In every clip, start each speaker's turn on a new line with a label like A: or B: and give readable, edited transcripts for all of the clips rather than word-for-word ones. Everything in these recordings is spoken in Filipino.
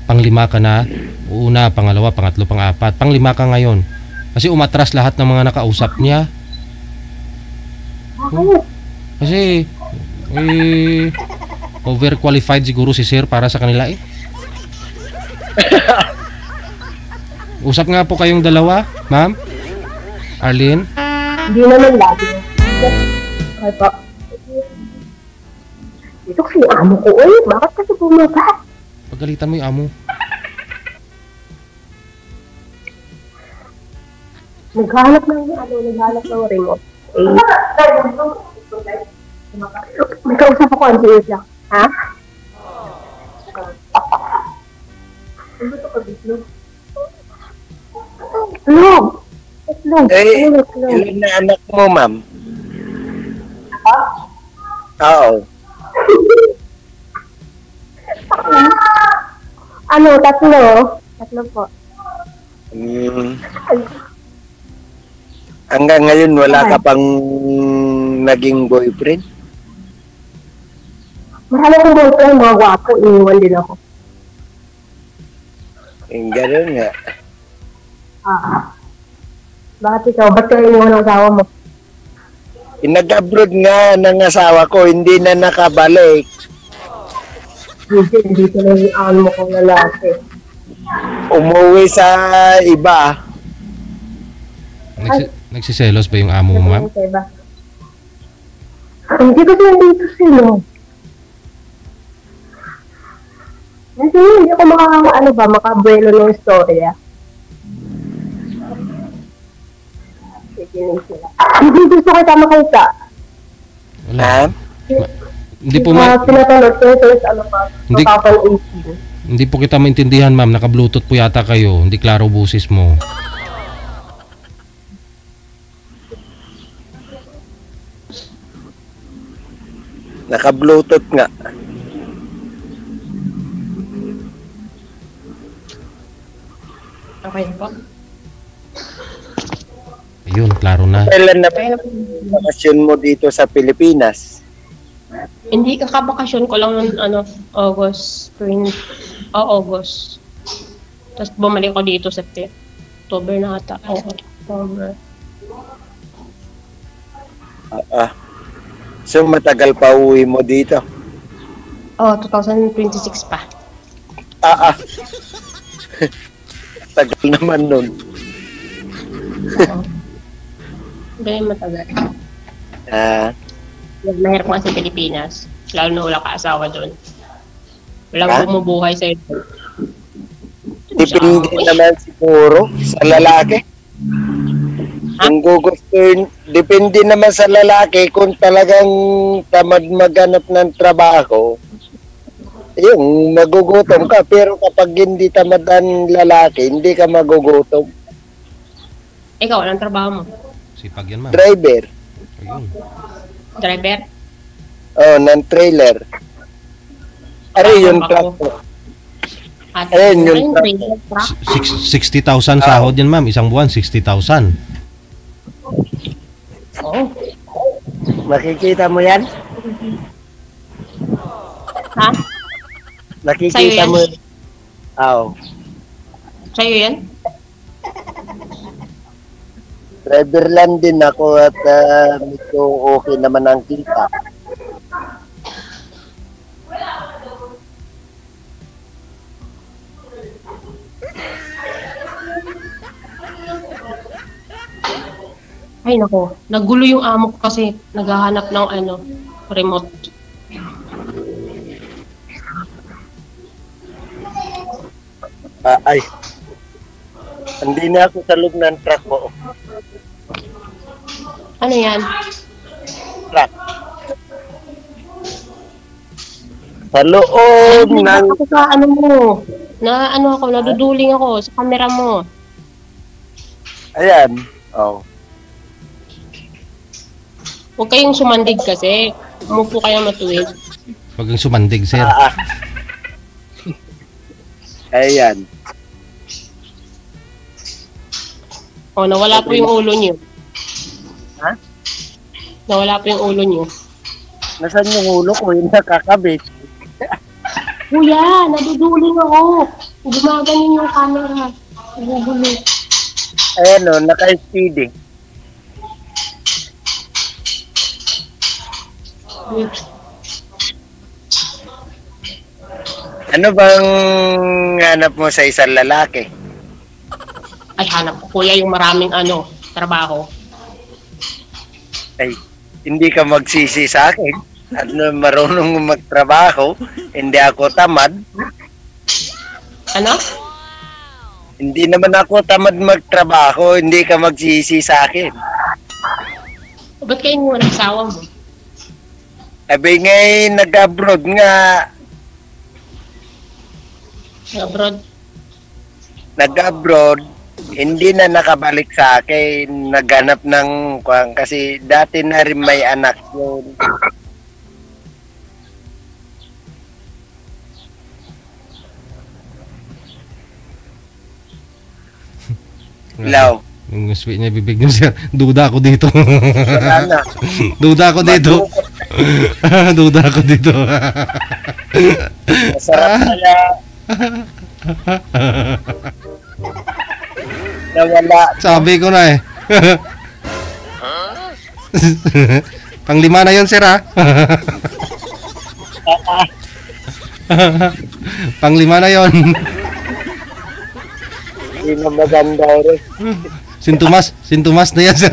A: Panglima ka na. Una, pangalawa, pangatlo, pang-apat. Panglima ka ngayon. Kasi umatras lahat ng mga nakausap niya. Kasi overqualified siguro si sir para sa kanila eh. Usap nga po kayong dalawa, ma'am? Arlene?
B: Hindi naman lagi. Okay po. Ito kasi yung amo ko, eh. Bakit kasi bumaba?
A: Pagalitan mo yung amo.
B: Naghanap ng remote. Eh. May kausap ako, ang serious lang. Ha? Ano ito ka, Bislog? Itlog! Itlog!
C: Ilan na anak mo, ma'am?
B: Ha?
C: Oo.
B: Ano, tatlo? Tatlo po.
C: Hanggang ngayon, wala ka pang naging boyfriend?
B: Marami kong boyfriend, mga gwapo, iniwan din ako.
C: Gano'n nga.
B: Bakit ikaw? Ba't kayo iniwan ang asawa mo?
C: Nag-abroad nga ng asawa ko, hindi na nakabalik.
B: Hindi ko lang yung aon mo kong lalaki.
C: Umuwi sa iba.
A: Nagsiselos ba yung amo mo, ma'am?
B: Hindi kasi nandito sila. Kasi hindi ako makabuelo ng storya. Hindi gusto kita makita.
A: Wala. Hindi po
B: pinatalot ko sa ano pa.
A: Hindi po kita maintindihan, ma'am. Naka-bluetooth po yata kayo. Hindi klaro busis mo.
C: Naka-bluetooth nga.
B: Okay po.
A: Ayun, klaro na.
C: Kailan na bakasyon mo dito sa Pilipinas?
D: Hindi, kakabakasyon ko lang ng August. August. Tapos bumalik ko dito sa October na ata. October.
C: So matagal pa uwi mo dito?
D: 2026 pa.
C: Tagal naman nun.
D: Ganyan matagal.
C: Mahirap
D: nga sa Pilipinas. Lalo na wala ka-asawa doon. Walang bumubuhay sa'yo.
C: Depende naman siguro sa lalaki. Kung gugustuhin, depende naman sa lalaki kung talagang tamad maghanap ng trabaho. Yung magugutom ka, pero kapag hindi tamad ang lalaki, hindi ka magugutom.
D: Ikaw, anong trabaho mo?
A: Sipag yan, ma'am.
C: Driver.
A: Ayun.
D: Driver?
C: Ng trailer. Yung truck po. Yung truck.
A: 60,000 sahod yan, ma'am. Isang buwan, 60,000.
D: Oo.
C: Makikita mo yan?
D: Ha?
C: Nakikita mo yan? Oo.
D: Sa'yo yan?
C: Driver lang din ako at medyo okay naman ang kita.
D: Ay nako, nagulo yung amo ko kasi naghahanap ng remote.
C: Hindi na ako sa loob ng truck mo.
D: Ano yan?
C: Truck. Sa loob ng...
D: Ako sa naduduling ako sa camera mo.
C: Ayan.
D: Huwag kayong sumandig kasi. Umupo kayong matuwid.
A: Huwag kang sumandig, sir.
C: Ayan.
D: Nawala po yung ulo niyo.
C: Ha?
D: Nawala po yung ulo niyo.
C: Nasaan yung ulo ko? Yung nakakabit.
D: Kuya, naduduling ako. Gumaganin yung camera. Nagugulo.
C: Ayan o, naka-speedy. Ano bang hanap mo sa isang lalaki?
D: Ay, hanap ko kuya yung maraming trabaho.
C: Ay, hindi ka magsisi sa akin. At marunong magtrabaho, hindi ako tamad.
D: Ano?
C: Hindi naman ako tamad magtrabaho, hindi ka magsisi sa akin.
D: Ba't kayo mo nagsawa mo?
C: Abi ngay nag-abroad nga,
D: Abroad?
C: nag-abroad, hindi na nakabalik sa akin, naghanap ng kasi dati na rin may anak yun. Ilaw.
A: Yung sweet niya bibig niyo sir. Duda ako dito.
C: Wala na.
A: Duda ako dito. Duda ako dito.
C: Masarap kaya. Nawala.
A: Sabi ko na eh. Panglima na yun sir ha. Panglima na yun.
C: Hindi na maganda rin.
A: Sintomas na yan sir.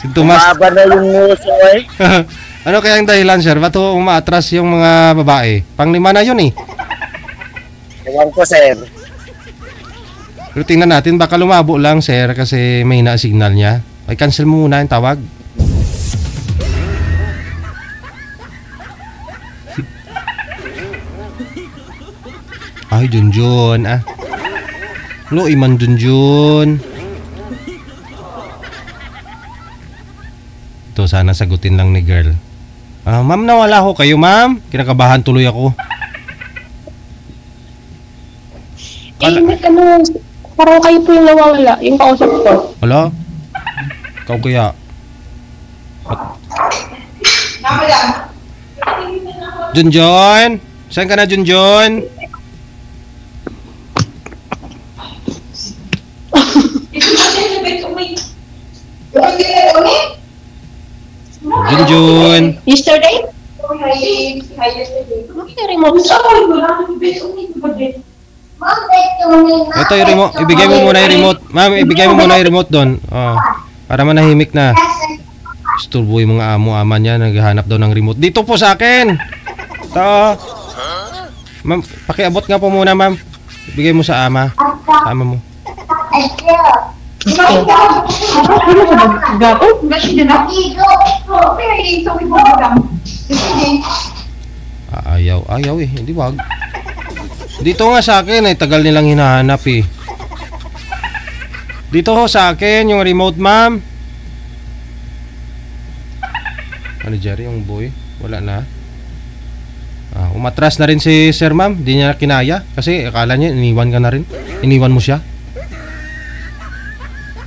A: Sintomas.
C: Umaba na yung nguso eh.
A: Ano kaya ang dahilan sir? Ba't umaatras yung mga babae? Panglima na yun eh.
C: Ewan ko sir.
A: Pero tingnan natin, baka lumabo lang sir kasi may na-signal niya. Ay cancel mo muna yung tawag. Ay, Junjun, ah. Lo, iman Junjun. Ito, sana sagutin lang ni girl. Ma'am, nawala ho kayo, ma'am. Kinakabahan tuloy ako.
D: Parang kayo po yung nawawala, yung kausap ko.
A: Wala? Ikaw kaya? Junjun? Saan ka na, Junjun? Junjun?
D: Yesterday?
A: Ito yung remote. Ibigay mo muna yung remote. Ma'am, ibigay mo muna yung remote doon. Oh, para manahimik na. Isturbo yung mga amo-ama niya. Naghahanap daw ng remote. Dito po sa akin. Ito. Ma'am, pakiabot nga po muna, ma'am. Ibigay mo sa ama. Sa ama mo. Ayaw eh. Hindi wag. Dito nga sa akin ay tagal nilang hinahanap eh. Dito ho sa akin yung remote, ma'am. Ano Jerry, yung boy? Wala na. Umatras na rin si sir, ma'am. Di niya kinaya kasi akala niya iniwan ka na rin. Iniwan mo siya.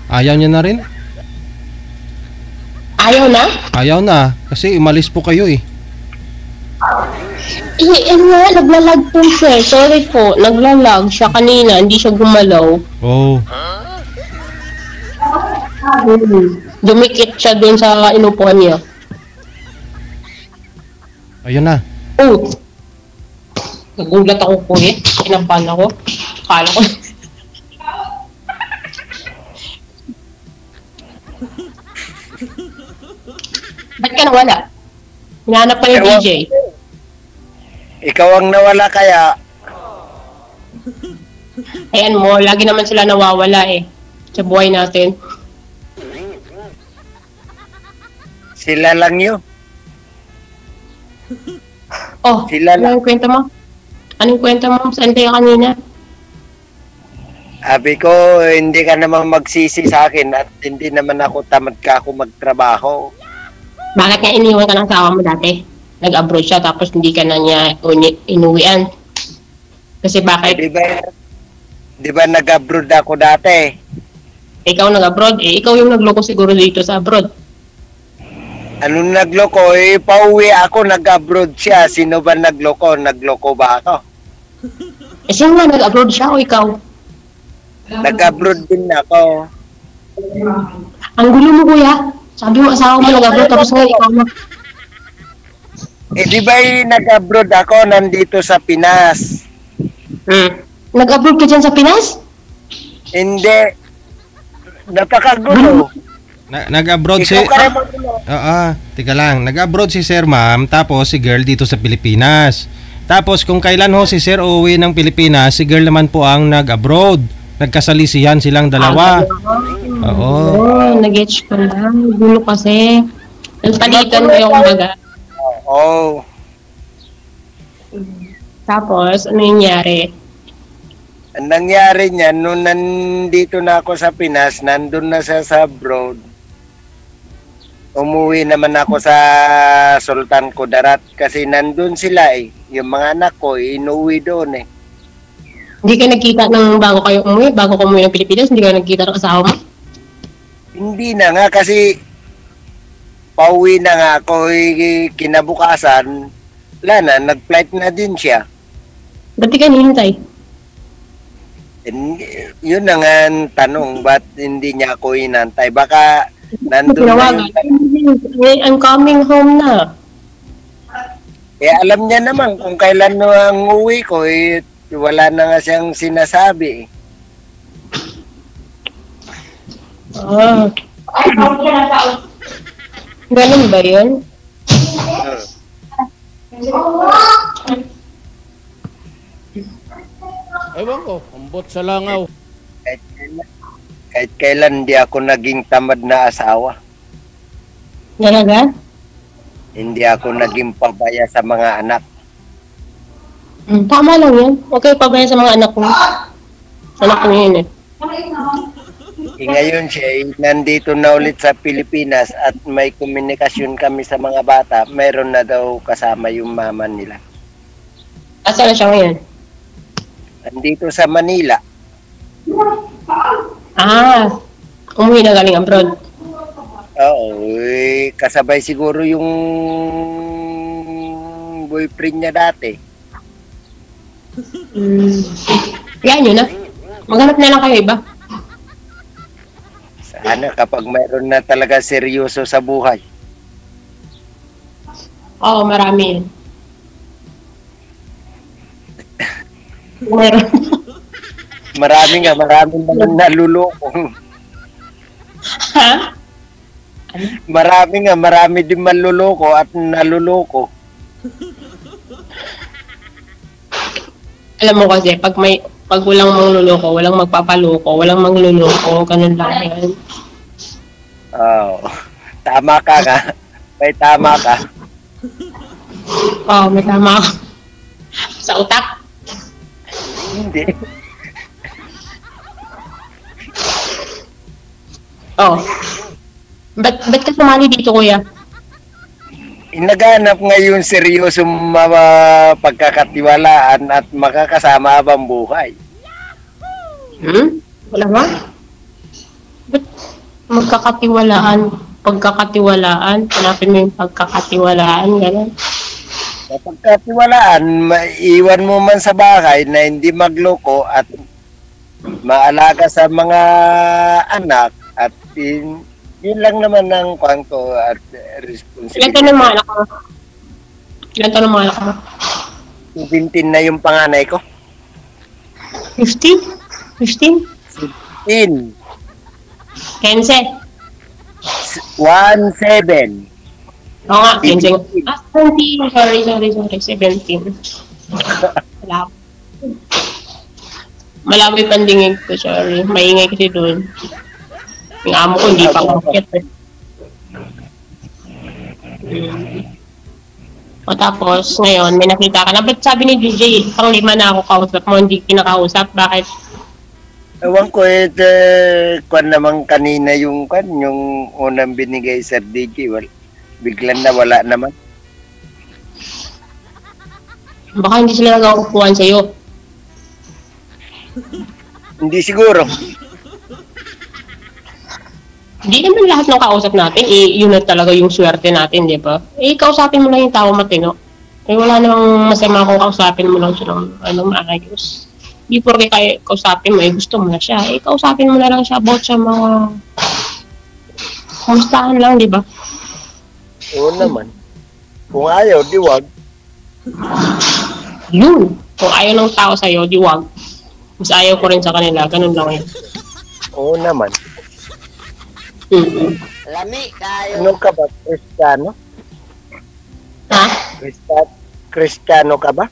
A: Ayaw niya na rin.
D: Ayaw na?
A: Ayaw na kasi umalis po kayo eh.
D: Naglalag po siya. Sorry po, naglalag siya kanina. Hindi siya gumalaw.
A: Oh.
D: Dumikit siya dun sa inupuan niya.
A: Ayun na.
D: Oh! Nagulat ako po eh. Kinabahan ako. Akala ko. Ba't ka nawala? Hinahanap pa yung DJ.
C: Ikaw ang nawala kaya.
D: Ayan mo, lagi naman sila nawawala eh. Sa buhay natin.
C: Sila lang yun.
D: Oh,
C: Sila lang.
D: anong kwento mo? Anong kwento mo? Saan kayo kanina?
C: Sabi ko, hindi ka naman magsisi sa akin at hindi naman ako tamad ka ako magtrabaho.
D: Bakit nga iniwan ka ng asawa mo dati? Nag-abroad siya tapos hindi ka na niya inuwian. Kasi bakit?
C: Di ba nag-abroad ako dati?
D: Ikaw nag-abroad? Eh, ikaw yung nagloko siguro dito sa abroad.
C: Anong nagloko? Pauwi ako, nag-abroad siya. Sino ba nagloko? Nagloko ba ako?
D: Eh, sino nga nag-abroad siya o ikaw?
C: Nag-abroad din ako.
D: Ang gulo mo, kuya. Sabi mo, asawa mo nag-abroad, tapos ngayon ikaw na.
C: Di ba nag-abroad ako nandito sa Pinas?
D: Nag-abroad ka dyan sa Pinas?
C: Hindi. Napakagulo.
A: Nag-abroad si... Tika lang. Nag-abroad si sir, ma'am, tapos si girl dito sa Pilipinas. Tapos kung kailan ho si sir uuwi ng Pilipinas, si girl naman po ang nag-abroad. Nagkasalisihan silang dalawa. Oo.
D: Nag-getch ko lang. Gulo kasi. Nagpalitan mo yung baga.
C: Oo.
D: Tapos, ano yung nangyari?
C: Ang nangyari niya, nung nandito na ako sa Pinas, nandun na siya sa abroad. Umuwi naman ako sa Sultan Kudarat kasi nandun sila eh. Yung mga anak ko, inuwi doon eh.
D: Hindi ka nagkita ng bago kayo umuwi? Bago ka umuwi ng Pilipinas, hindi ka nagkita ng asawa mo?
C: Hindi na nga kasi pauwi na nga ako kinabukasan. Wala na, nag-flight na din siya.
D: Ba't di ka nihintay?
C: Yun na nga ang tanong, ba't hindi niya ako inantay? Baka nandun na yung...
D: I'm coming home na.
C: Eh, alam niya naman kung kailan na ang uwi ko, eh, wala na nga siyang sinasabi.
D: Ah. Ganun ba yun?
E: Ewan ko, ambot sa langaw.
C: Kahit kailan hindi ako naging tamad na asawa.
D: Talaga?
C: Hindi ako naging pabaya sa mga anak.
D: Tama lang yun. Okay, pabaya sa mga anak mo. Anak mo yun eh.
C: Ngayon siya, nandito na ulit sa Pilipinas at may komunikasyon kami sa mga bata. Mayroon na daw kasama yung mama nila.
D: Asa na siya ngayon?
C: Nandito sa Manila.
D: Ah, umuwi na galing abroad.
C: Oo, kasabay siguro yung boyfriend niya dati.
D: Yan yun na. Maghanap na lang kayo iba.
C: Sana kapag mayroon na talaga seryoso sa buhay.
D: Oo, marami yun. Meron.
C: Marami naman naluloko.
D: Ha?
C: Marami din manluloko at naluloko.
D: Alam mo kasi, pag walang mangluloko, walang magpapaloko, walang mangluloko, ganun lang yan.
C: Oo. Tama ka nga. May tama ka.
D: Oo, may tama ako. Sa utak.
C: Hindi.
D: Oo. Ba't ka sumali dito, kuya?
C: Naghanap ngayon seryosong pagkakatiwalaan at makakasama habang buhay.
D: Wala ba? Ba't pagkakatiwalaan? Hanapin mo yung pagkakatiwalaan, gano'n.
C: Sa pagkatiwalaan, maiwan mo man sa bahay na hindi magloko at maalaga sa mga anak at yun lang naman ang kwento at responsibility.
D: Ilan taon ng mga anak mo? Ilan taon ng mga anak mo?
C: 17 na yung panganay ko.
D: 15? 15?
C: 15.
D: 15?
C: 17.
D: Oo nga, 15. 17. Sorry. 17. Malabo yung pandingin ko, sorry. Maingay kasi doon. Yung amo ko, hindi pa umakit. O tapos, ngayon, may nakita ka na. Ba't sabi ni DJ, pang 5 na ako kausap mo, hindi kinakausap? Bakit?
C: Ewan ko kwan naman kanina yung unang binigay sa DJ. Biglang nawala naman.
D: Baka hindi sila nag-uupuan sa'yo.
C: Hindi siguro.
D: Di naman lahat ng kausap natin, yun na talaga yung swerte natin, di ba? Kausapin mo lang yung tao matino. Wala namang masama kung kausapin mo lang siya ng maayos. Di porke kausapin mo, gusto mo na siya. Kausapin mo na lang siya about sa mga kumustahan lang, di ba?
C: Oo naman. Kung ayaw, di wag.
D: Yun. Kung ayaw ng tao sa'yo, di wag. Mas ayaw ko rin sa kanila, ganun lang yun.
C: Oo naman.
D: Mm-hmm.
F: Lami kayo.
C: Ano ka ba? Kristiyano?
D: Ha?
C: Kristiyano ka ba?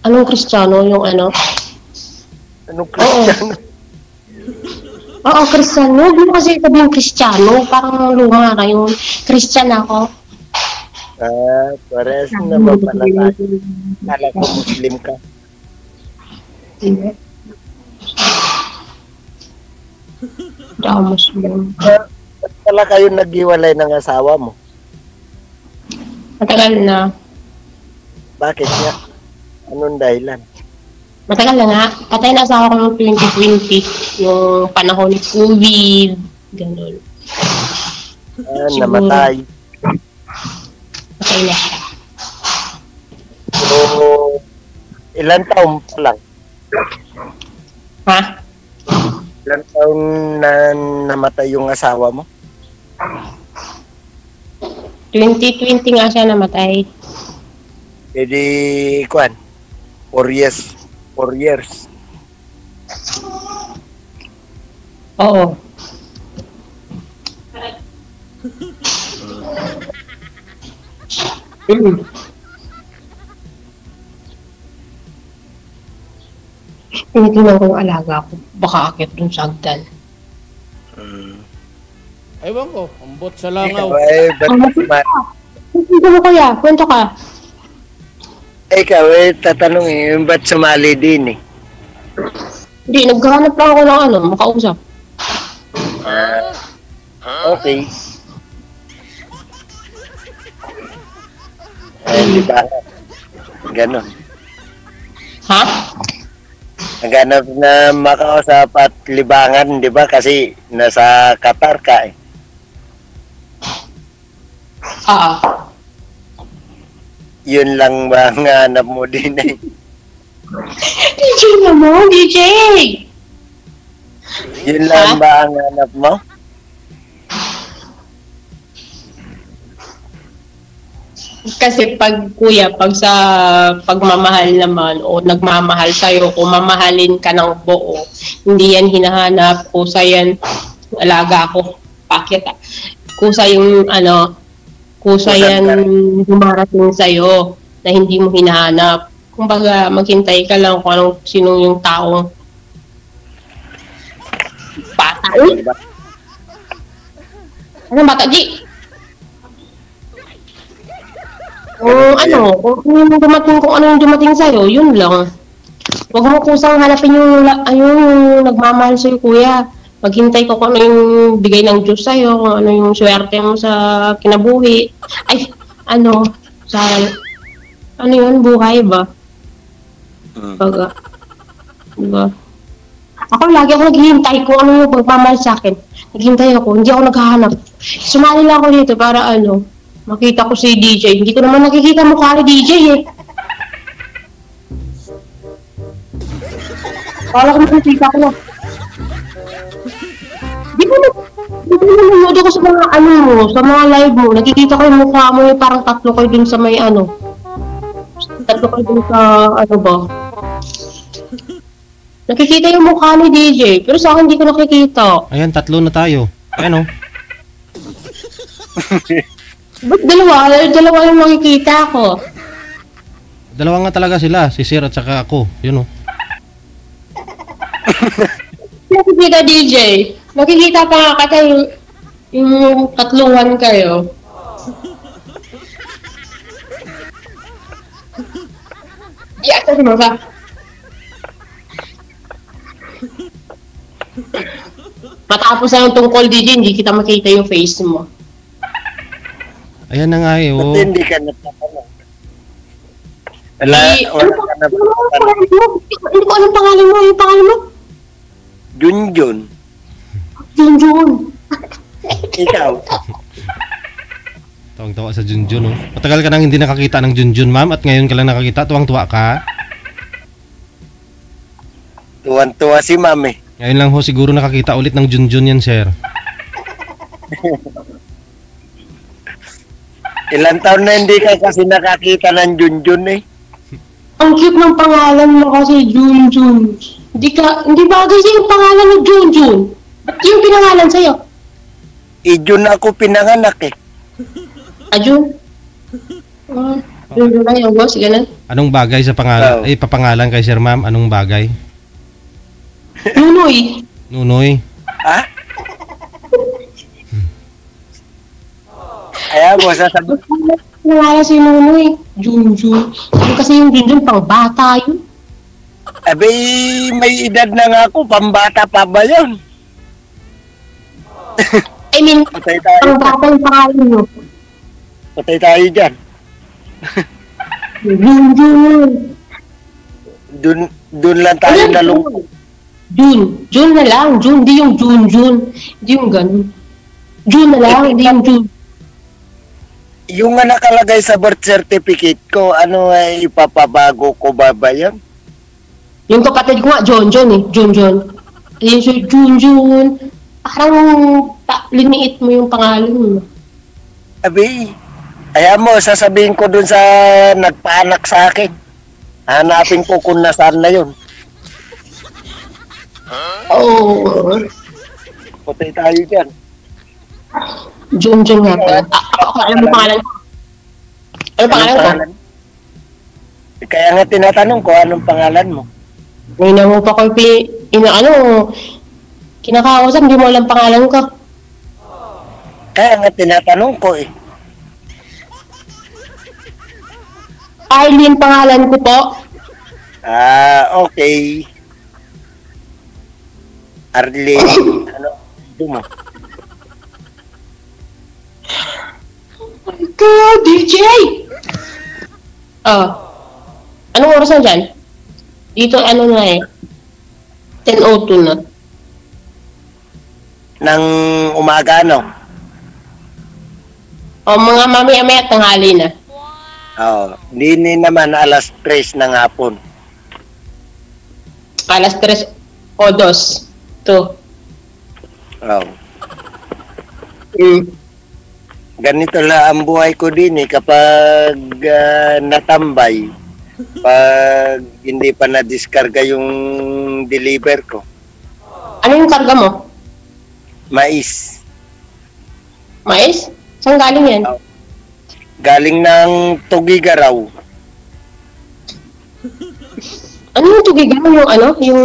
D: Anong Kristiyano? Yung ano?
C: Anong Kristiyano?
D: Oo, Kristiyano. Hindi mo kasi sabihin Kristiyano. Parang luma na yung Christian ako.
C: Pares naman pala tayo. Kala ko Muslim ka.
D: Hindi. Hindi ako Muslim.
C: Ba't pala kayo naghiwalay ng asawa mo?
D: Matagal na.
C: Bakit nga? Anong dahilan?
D: Matagal na nga. Patay na asawa ko noong 2020. Yung panahon ni COVID. Ganun. Siguro.
C: Namatay.
D: Patay na siya.
C: So, ilan taon pa lang?
D: Ha?
C: Ilan taon na namatay yung asawa mo?
D: 2020 nga siya namatay.
C: E di, 4 years. 4 years.
D: Oo. Tinitingnan ko yung alaga ko. Baka akit dun sa hagdan.
E: Ewan ko, ambot sa langaw.
C: Ikaw
D: Hindi mo kuya, kwento ka.
C: tatanungin, ba't sumali din eh?
D: Hindi, naghahanap lang ako ng makausap.
C: Okay. Di ba? Ganon.
D: Ha?
C: Naghanap na makausap at libangan, di ba? Kasi nasa Qatar ka eh. Yun lang ba ang hanap mo din eh?
D: DJ naman, DJ!
C: Yun lang ba ang hanap mo?
D: Kasi pag sa pagmamahal naman o nagmamahal sa'yo, kung mamahalin ka ng buo, hindi yan hinahanap, kusa yan, alaga ko, pakit kusa yung kusa yan dumarating sa'yo na hindi mo hinahanap. Kumbaga, maghintay ka lang kung sinong yung taong bata. Ano bata, G? Kung ano yung dumating sa'yo, yun lang. Huwag mo kusang hanapin yung nagmamahal sa'yo, kuya. Maghintay ko kung ano yung bigay ng Diyos sa'yo, kung ano yung swerte mo sa kinabuhi. Buhay ba? Baga. Diba? Ako lagi ako naghihintay kung ano yung pagmamahal sa akin. Naghihintay ako, hindi ako naghahanap. Sumali lang ako dito para makita ko si DJ. Hindi ko naman nakikita mukha ni DJ eh. Kala ko makikita ko. Di ba nanonood ako sa mga sa mga live mo. Nakikita ko yung mukha mo parang tatlo kayo dun sa may Tatlo kayo dun sa ba. Nakikita yung mukha ni DJ. Pero sa akin hindi ko nakikita.
A: Ayan, 3 na tayo. Ayan o.
D: Ba't dalawa yung makikita ko?
A: 2 nga talaga sila, si Sir at saka ako. Yun o.
D: Nakikita DJ. Makikita pa nga kasi yung tatlungan kayo. Di ata mo ba? Matapos na yung tungkol DJ, hindi kita makita yung face mo.
A: Ayan na nga eh.
C: Ba't hindi ka natatanong? Wala ka na
D: Hindi ko anong pangalan mo. Yung pangalan mo?
C: Junjun.
D: Junjun.
C: Ikaw.
A: Tawang-tawa sa Junjun, oh. Matagal ka nang hindi nakakita ng Junjun, ma'am, at ngayon ka lang nakakita, tuwang-tuwa ka.
C: Tuwan-tuwa si ma'am eh.
A: Ngayon lang ho siguro nakakita ulit ng Junjun yan, sir.
C: Ilang taon na hindi ka kasi nakakita ng Junjun eh.
D: Ang cute ng pangalan mo kasi, Junjun. Hindi bagay sa'yo yung pangalan mo, Junjun. Ba't yung pinangalan sa'yo?
C: Ijun ako pinanganak eh.
D: Jun? Junjun lang yung boss, ganun.
A: Anong bagay sa pangalan?
C: Oh.
A: Papangalan kay sir, ma'am? Anong bagay?
D: Nunoy.
A: Nunoy.
C: Ha? Kaya mo sasabihin.
D: Pinangalan si Nunoy. Junjun. Kasi yung Junjun, pang bata yun.
C: Abay, may edad na nga ako. Pambata pa ba yun?
D: I mean,
C: Patay tayo.
D: pang bata yung pangalan mo.
C: Patay tayo dyan.
D: Junjun.
C: Dun lang tayo nalungkot.
D: Jun na lang. Jun, di yung Junjun. Di yung ganun. Jun na lang, di yung Jun.
C: Yung nga nakalagay sa birth certificate ko, ano ay ipapabago ko ba yan?
D: Yung kapatid ko nga, Jonjon eh. Jonjon. Ayun siya, Junjun. Parang liniit mo yung pangalan mo.
C: Abi, kaya mo, sasabihin ko dun sa nagpaanak sa akin. Hanapin ko kung nasaan na yun.
D: Oo.
C: Patay tayo dyan.
D: Junjun nga pala. Ako, alam mo pangalan ko. Ano pangalan ko?
C: Kaya nga tinatanong ko, anong pangalan mo?
D: May mo pa ko kinakausap, hindi mo alam pangalan ko.
C: Kaya nga tinatanong ko eh.
D: Arlene pangalan ko po.
C: Okay. Arlene, ano mo?
D: Oh my God, DJ! Anong oras na dyan? Dito, ano na eh. 10:02 na.
C: Nang umaga, no?
D: Mga mamaya-maya tanghali na.
C: Hindi naman alas 3 ng hapon.
D: Alas 3 o 2. To.
C: Ganito lang ang buhay ko din eh. Kapag natambay, pag hindi pa na-discarga yung deliver ko.
D: Ano yung karga mo?
C: Mais.
D: Mais? Saan galing yan?
C: Galing ng Tugigaraw.
D: Ano yung tugigan mo? Yung ano? Yung...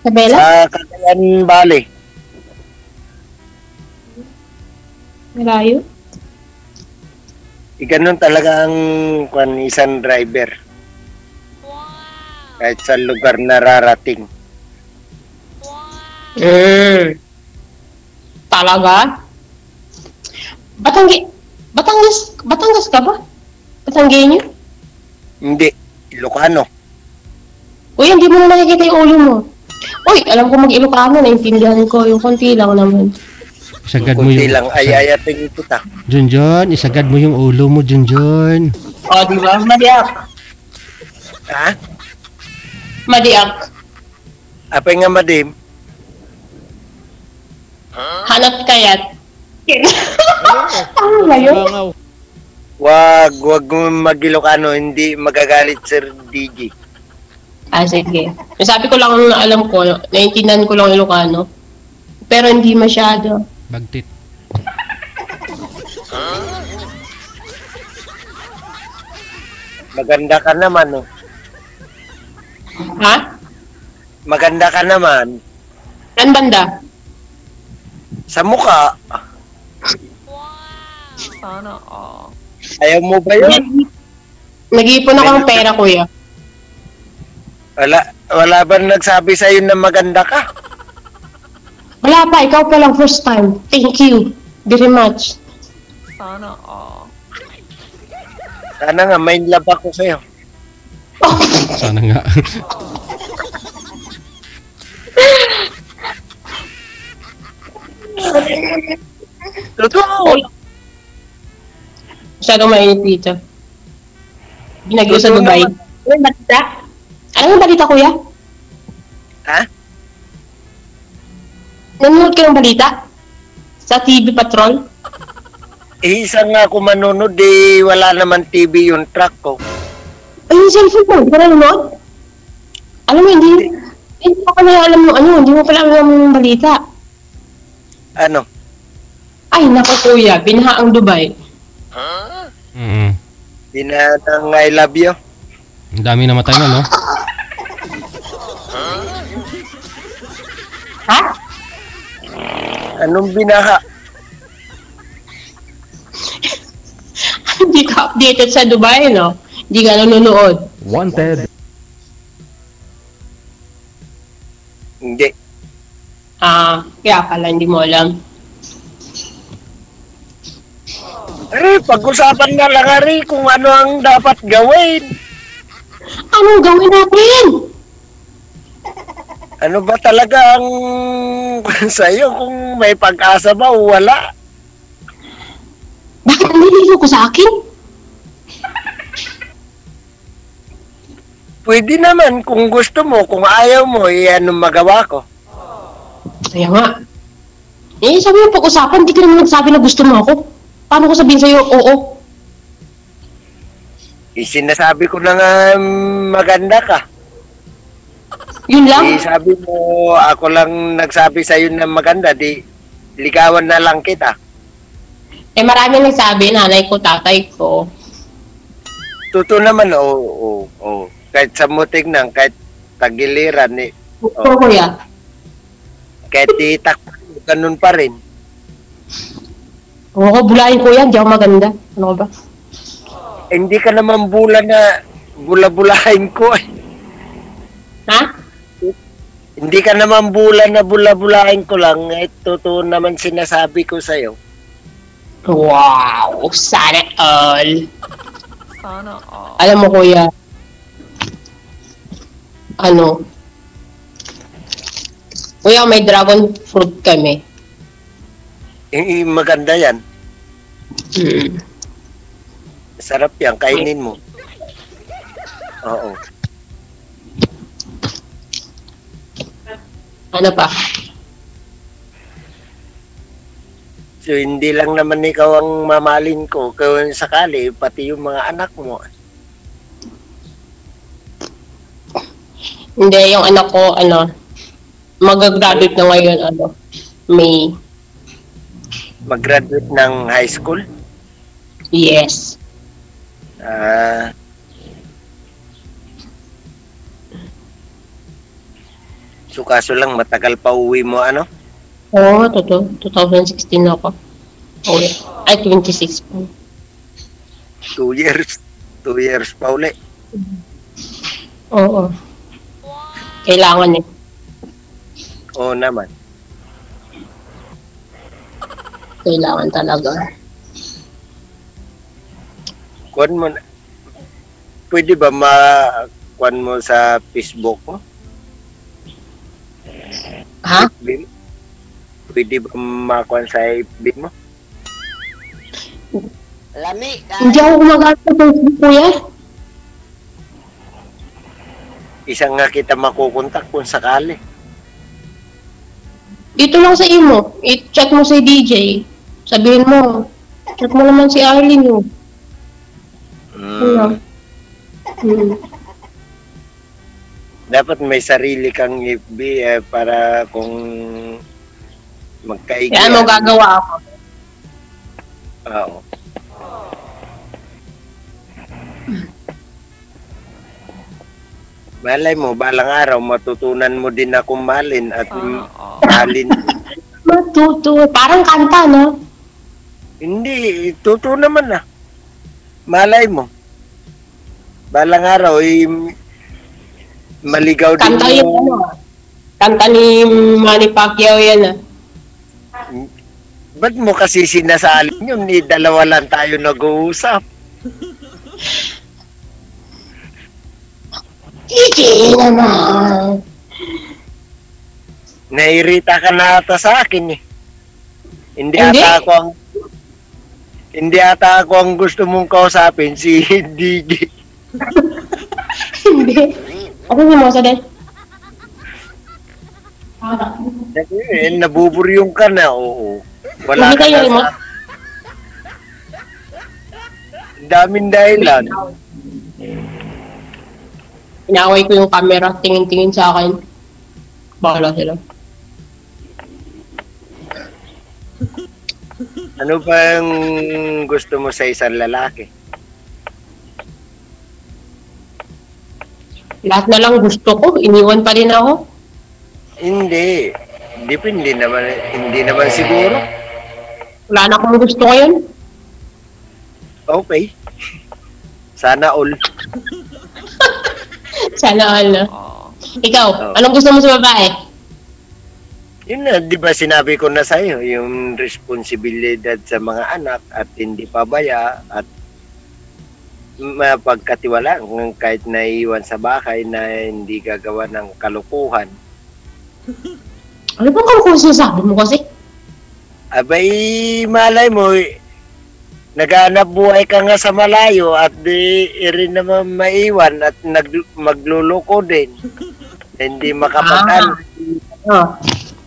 D: Sabela?
C: Sa Cagayan Valley.
D: Malayo?
C: Ganun talaga ang isang driver. Kahit sa lugar na rarating.
D: Talaga? Batangas ka ba? Batanggenyo?
C: Hindi. Ilocano.
D: Uy, hindi mo na nakikita yung ulo mo. Uy, alam ko mag-Ilocano, naintindihan ko. Yung konti lang naman.
A: Isagad mo
C: Kunti
A: yung...
C: lang ayayating kita.
A: Junjun, isagad mo yung ulo mo, Junjun.
D: Di ba? Madiak.
C: Ha?
D: Madiak.
C: Apay nga madim?
D: Hanap kayat. Ano ba yun?
E: Langaw.
C: Wag mo mag-Ilocano, hindi magagalit Sir DJ.
D: Sige. Sabi ko lang na alam ko, naintindihan ko lang Ilocano. Pero hindi masyado.
A: Bagtit.
C: Maganda ka naman, no?
D: Ha?
C: Maganda ka naman.
D: Saan banda?
C: Sa mukha. Ayaw mo ba yun?
D: Nag-iipon ako ng pera, kuya.
C: Wala ba nagsabi sa'yo na maganda ka?
D: Wala pa, ikaw pa lang first time. Thank you very much.
C: Sana nga, may love ako sa'yo.
A: Sana nga.
C: Totoo.
D: Masyadong mainit dito. Binagyo sa
C: Totoo
D: Dubai.
C: naman.
D: Ano yung balita? Ano yung balita, kuya?
C: Ha?
D: Nanonood ka ng balita? Sa TV Patrol?
C: Isa nga ako manunod, wala naman TV yung truck ko.
D: Ay, yung cellphone mo, hindi ka nanonood? Alam mo, hindi mo pala alam yung ano, hindi mo pala alam yung balita.
C: Ano?
D: Ay, naku kuya, binaha ang Dubai.
A: Mm.
C: Binatang I love you.
A: Ang dami namatay na, no?
D: Ha?
C: Anong binaha?
D: Hindi ka updated sa Dubai, no? Hindi ka nanonood.
A: Wanted.
C: Hindi.
D: Kaya pala hindi mo alam.
C: Pag-usapan na lang Ari kung ano ang dapat gawin.
D: Anong gawin natin?
C: Ano ba talaga ang sa'yo kung may pag-asa ba o wala?
D: Bakit nililito ko sa akin?
C: Pwede naman kung gusto mo, kung ayaw mo, anong magawa ko?
D: Kaya nga. Sabi mo pag-usapan, hindi ka naman nagsabi na gusto mo ako. Paano ko sabihin sa'yo, oo?
C: Sinasabi ko na nga maganda ka.
D: Yun lang?
C: Sabi mo, ako lang nagsabi sa'yo na maganda, ligawan na lang kita.
D: Marami nagsabi, nanay ko, tatay ko.
C: Totoo naman, oo. Kahit sa mo tignan, kahit tagiliran,
D: Gusto ko kuya.
C: kahit itak, ganun pa rin.
D: Oo, bulahin ko yan, di ako maganda. Ano ba?
C: Hindi ka naman bula-bulahin ko eh.
D: Ha?
C: Hindi ka naman bula-bulahin ko lang. Totoo naman sinasabi ko sa'yo.
D: Wow! Sana all! Sana all. Alam mo kuya, kuya, may dragon fruit kami.
C: Maganda yan.
D: Mm.
C: Sarap yan, kainin mo. Oo.
D: Ano pa?
C: So, hindi lang naman ikaw ang mamahalin ko. Kung sakali, pati yung mga anak mo.
D: Hindi, yung anak ko, mag-graduate na ngayon, May.
C: Mag-graduate ng high school?
D: Yes.
C: So, kaso lang, matagal pa uwi mo, ano?
D: Oo, totoo. 2016 ako. Okay. Ay, 26 po.
C: 2 years. 2 years pa uli.
D: Oo. Kailangan eh.
C: Oo naman.
D: Kailangan talaga.
C: Kuhan mo na. Pwede ba kuhan mo sa Facebook mo?
D: Ha?
C: FB mo? Pwede ba makuhan sa FB mo?
D: Hindi ako gumagamit sa Facebook, kuya.
C: Isang nga kita makukontak kung sakali.
D: Dito lang sa imo. I-chat mo si DJ. Sabihin mo. Chat mo naman si Arlene yun. Ano?
C: Dapat may sarili kang FB para kung magkaigihan.
D: Kaya ano gagawa ako?
C: Oo. Malay mo, balang araw, matutunan mo din akong mahalin at mahalin.
D: Parang kanta, no?
C: Hindi, totoo naman na. Malay mo. Balang araw, maligaw din
D: Kanta yung kanta ni Manny Pacquiao yan,
C: Ba't mo kasi sinasalin yun? Dalawa lang tayo nag-uusap.
D: DJ naman.
C: Nairita ka na ata sa akin eh. Hindi
D: Hindi.
C: ata ako ang Hindi ata ako ang gusto mong kausapin, si DJ.
D: Hindi. Ano mo sa din?
C: Nabuburyong ka na, oo. Wala
D: Hindi
C: ka
D: kayo
C: na
D: remote.
C: daming dahilan.
D: Inaway ko yung camera, tingin-tingin sa akin. Bahala sila.
C: Ano ba ang gusto mo sa isang lalaki?
D: Lahat na lang gusto ko, iniwan pa rin ako.
C: Hindi. Depende naman, hindi naman siguro.
D: Wala na akong gusto ngayon.
C: Okay. Sana all.
D: Sana all na. Ikaw, anong gusto mo sa babae?
C: Yun na, di ba sinabi ko na sa'yo, yung responsibilidad sa mga anak at hindi pabaya at mapagkatiwala kahit naiwan sa bahay na hindi gagawa ng kalukuhan.
D: Ano bang kung sinasabi mo kasi?
C: Abay, malay mo, naghanap buhay ka nga sa malayo at di rin naman maiwan at magluloko din. Hindi makapag-ano.
D: Oh,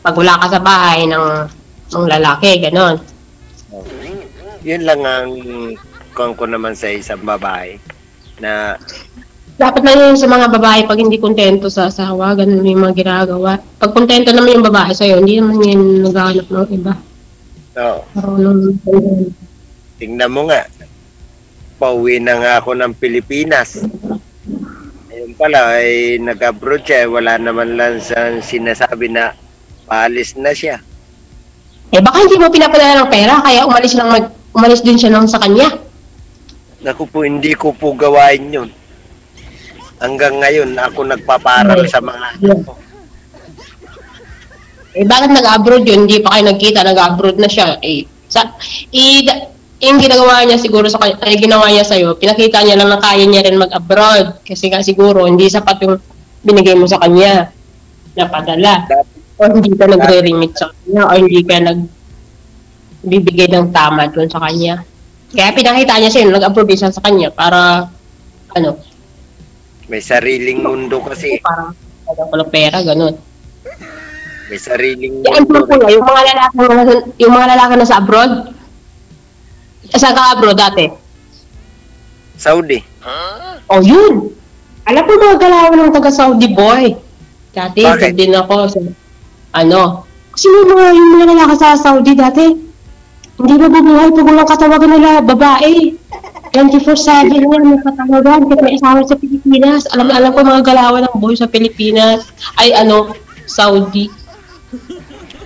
D: pag wala ka sa bahay ng lalaki, gano'n.
C: Yun lang ang kung ko naman sa isang babae na
D: Dapat na yun sa mga babae pag hindi kontento sa asawa, ganun yung mga ginagawa. Pag kontento naman yung babae sa'yo, hindi naman yun naghahanap ng iba.
C: Tingnan mo nga, pauwi na nga ako ng Pilipinas. Ayun pala, ay nag-abroad siya, wala naman lang sa sinasabi na paalis na siya.
D: Eh baka hindi mo pinapadala ng pera, kaya umalis din siya nang sa kanya.
C: Naku po, hindi ko po gawain yun. Hanggang ngayon, ako nagpaparal sa mga anak ko.
D: Eh bakit nag-abroad yun? Hindi pa kayo nagkita, nag-abroad na siya. Yung ginagawa niya siguro sa kanya, ginawa niya sa'yo, pinakita niya lang na kaya niya rin mag-abroad. Kasi nga siguro, hindi sapat yung binigay mo sa kanya na padala. O hindi ka nagre-remit sa kanya, o hindi ka nagbibigay ng tama doon sa kanya. Kaya pinakita niya sa'yo, nag-abroad siya sa kanya para,
C: may sariling mundo kasi.
D: parang walang pera, ganun.
C: May sariling
D: Yan po
C: mundo.
D: kuya, yung mga lalaki na sa abroad, saan ka abroad dati?
C: Saudi.
D: Oh, yun! Alam ko mga galawan ng taga-Saudi boy. Dati,
C: Bakit?
D: din ako sa, kasi yung mga lalaki sa Saudi dati, hindi mabubuhay pag walang katawagan nila, babae. 24/7 yan, may katawagan, kasi may asawa sa Pilipinas. Alam ko mga galawan ng boy sa Pilipinas, Saudi.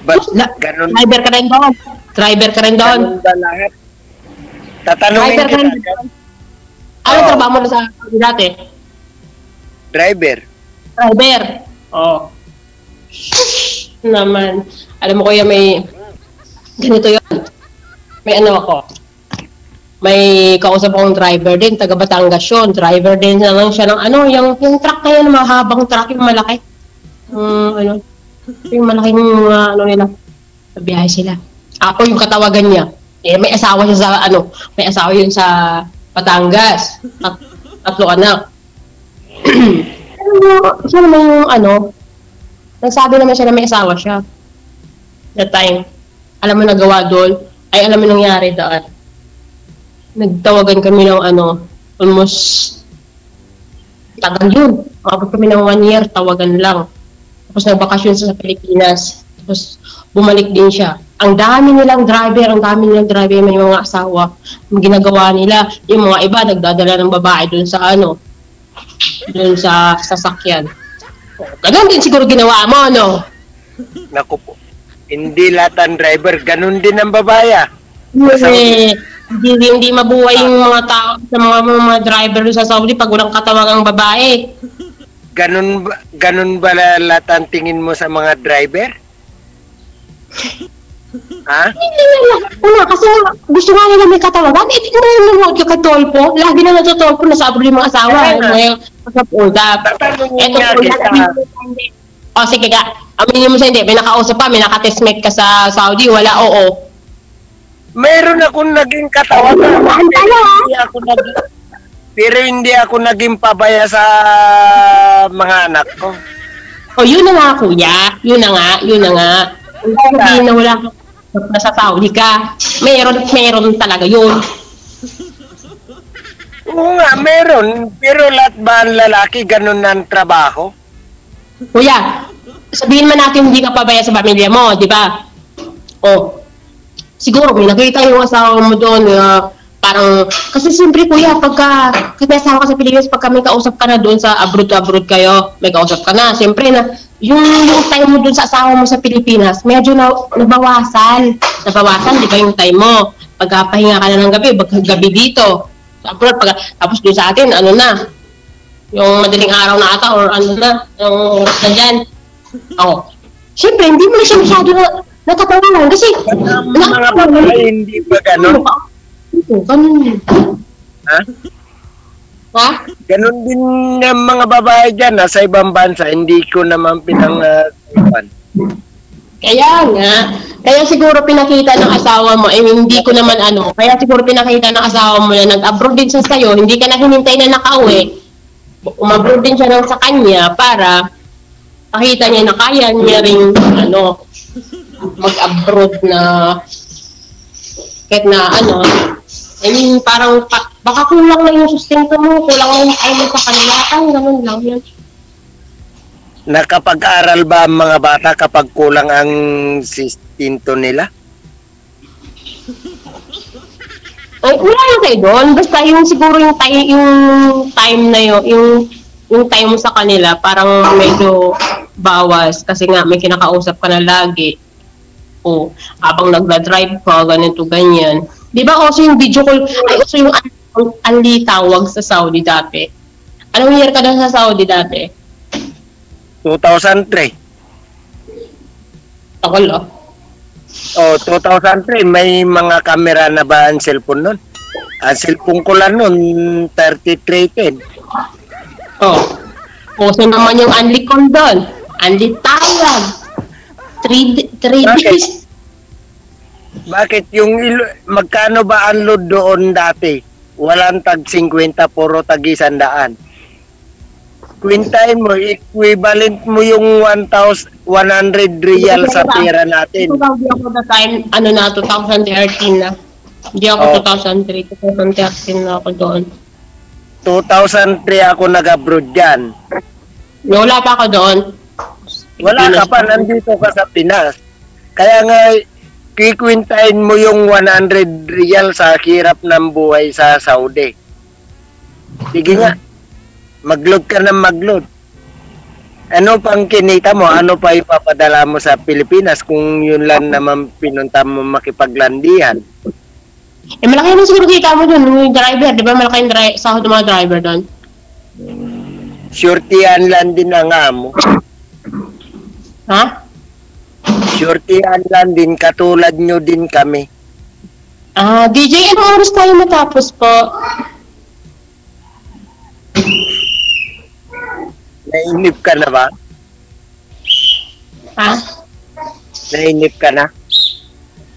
C: But, ganun,
D: Driver ka rin doon. Driver ka rin doon.
C: ganun ba lahat? Tatanungin
D: Driver ka rin
C: kita.
D: doon. Ano trabaho mo na sa Saudi dati?
C: Driver.
D: Driver. Oh. Naman. Alam mo kuya, may ganito yun. May ako. May kausap akong driver din, taga Batangas yun. Driver din na lang siya ng yung truck na yan, mahabang truck, yung malaki. Yung malaking nila. Sa biyahe sila. Ako yung katawagan niya. Eh, may asawa siya sa, may asawa yun sa Batangas. Tatlo anak. Siya naman yung nagsabi naman siya na may asawa siya. That time, alam mo nagawa doon, alam mo nangyari doon. Nagtawagan kami ng almost tagal yun. Makapag kami ng 1 year, tawagan lang. Tapos nagbakasyon siya sa Pilipinas. Tapos bumalik din siya. Ang dami nilang driver, may mga asawa. Ang ginagawa nila, yung mga iba, nagdadala ng babae doon sa doon sa sasakyan. Ganun din siguro ginawa mo,
C: Naku po. Hindi lahat ang driver, ganun din ang babaya.
D: Hindi mabuhay yung mga tao sa mga driver sa Saudi pag walang katawagang babae.
C: Ganun ba lahat ang tingin mo sa mga driver? Ha?
D: Hindi na kasi gusto nga nila may katawagan. Hindi na yung nanonood ka kay Tolpo. Lagi na natutolpo na sa abroad yung mga asawa. Ngayon, kasap-udap.
C: Tatanungin nga kita.
D: Sige ka. Aminin mo siya, hindi. May nakausap pa, may nakatestmate ka sa Saudi. Wala, oo.
C: Meron akong naging katawan. Pero hindi ako naging pabaya sa mga anak ko.
D: O, yun na nga, kuya. Yun na nga. Hindi sabihin na wala kang nasa Saudi ka. Meron talaga yun.
C: Oo nga, meron. Pero lahat ba ang lalaki ganun ang trabaho?
D: Kuya, sabihin man natin hindi ka pabaya sa pamilya mo, di ba? O, siguro may nakita yung asawa mo doon, parang, kasi siyempre kuya, pagka may asawa ka sa Pilipinas, pagka may kausap ka na doon sa abroad kayo, may kausap ka na, siyempre na, yung time mo doon sa asawa mo sa Pilipinas, medyo nabawasan, di ba yung time mo? Pagkapahinga ka na ng gabi dito, sa abroad, tapos doon sa atin, ano na, yung madaling araw na ata, or ano na, yung oras na dyan. O, siyempre, hindi mo na siya masyado natatawanan, kasi,
C: mga babae, hindi ba ganun?
D: Ganun.
C: Ha?
D: Ha?
C: Ganun din ng mga babae dyan, sa ibang bansa, hindi ko naman pinang-iwan.
D: Kaya nga, kaya siguro pinakita ng asawa mo, hindi ko naman kaya siguro pinakita ng asawa mo na nag-abroad din siya sa'yo, hindi ka na hinintay na nakauwi, umabroad din siya sa kanya para pakita niya na kaya niya rin, mag-abroad na, kahit na, parang, baka kulang na yung sustento mo, kulang na yung time sa kanila, ganun lang yan.
C: Nakapag-aral ba ang mga bata kapag kulang ang sustento nila?
D: Ay, wala lang kayo doon. Basta yung siguro yung time na yung time mo sa kanila, parang medyo bawas. Kasi nga, may kinakausap ka na lagi. O, habang nagla-drive ka, ganito, ganyan. Di ba also yung video call, ay also yung unli tawag sa Saudi dati? Anong year ka na sa Saudi dati?
C: 2003.
D: Takol, oh.
C: Oh, 2003, may mga camera na ba ang cellphone nun? Ang cellphone ko lang nun, 3310.
D: Oh. Uso naman yung unli call doon. Unli tawag. 3 days.
C: Bakit yung magkano ba ang load doon dati? Walang tag 50, puro tag 100. Kwintahin mo, equivalent mo yung 1,100 real sa pera natin.
D: Hindi ako the time, 2013 na. Hindi ako 2003, 2013 na ako doon.
C: 2003 ako nag-abroad dyan.
D: Wala pa ako doon.
C: Wala ka pa, nandito ka sa Pinas. Kaya nga, kikwintahin mo yung 100 real sa hirap ng buhay sa Saudi. Sige nga, mag-load ka ng mag-load. Ano pang kinita mo? Ano pa ipapadala mo sa Pilipinas kung yun lang naman pinunta mo makipaglandihan?
D: Malaki naman siguro kita mo doon, yung driver. Di ba malaki yung sahod ng mga driver doon?
C: Shortihan lang din ang amo.
D: Ha?
C: Shortihan lang din, katulad nyo din kami.
D: DJ, anong oras tayo matapos po?
C: Nainip ka na ba?
D: Ha?
C: Nainip ka na?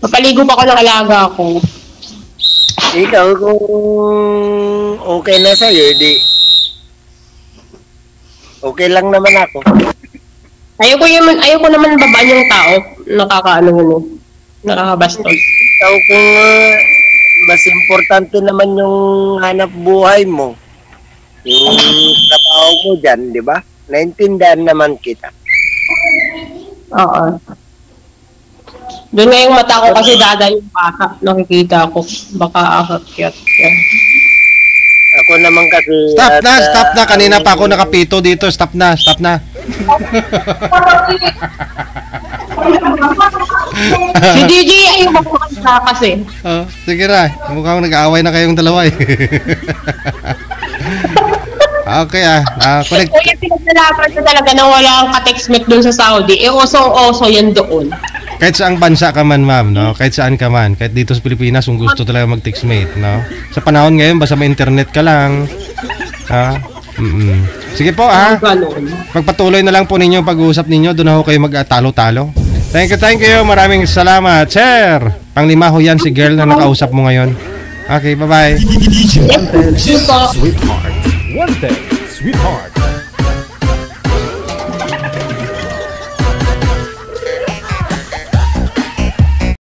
D: Papaligo pa ako ng alaga ko.
C: Ikaw, kung okay na sa'yo, di okay lang naman ako.
D: Ayoko naman babaan yung tao. Nakakabastos.
C: Ikaw, kung mas importante naman yung hanap buhay mo, yung trabaho mo dyan, di ba? Naintindihan naman kita.
D: Oo. Doon nga yung mata ko kasi dada yung baka. Nakikita ko. Baka akakyat. Yeah.
C: Ako naman kasi...
A: Stop na. Kanina pa ako nakapito dito. Stop na.
D: Si DJ ay yung makakita kasi.
A: Sige na. Mukhang nag-aaway na kayong dalawa eh. Okay connect.
D: Kaya pinagsalapan ko talaga na wala kang ka-textmate doon sa Saudi. Oso yan doon.
A: Kahit saang bansa ka man, ma'am, no? Kahit saan ka man, kahit dito sa Pilipinas, kung gusto talaga mag-textmate, no? Sa panahon ngayon, basta may internet ka lang. Ha? Sige po, ha? Pagpatuloy na lang po ninyo pag-uusap ninyo, doon ako kayo mag-talo-talo. Thank you. Maraming salamat, sir. Panglima ho yan si girl na nakausap mo ngayon. Okay, bye-bye.
F: Wanted,
D: Yun po.
F: sweetheart. Wanted, sweetheart.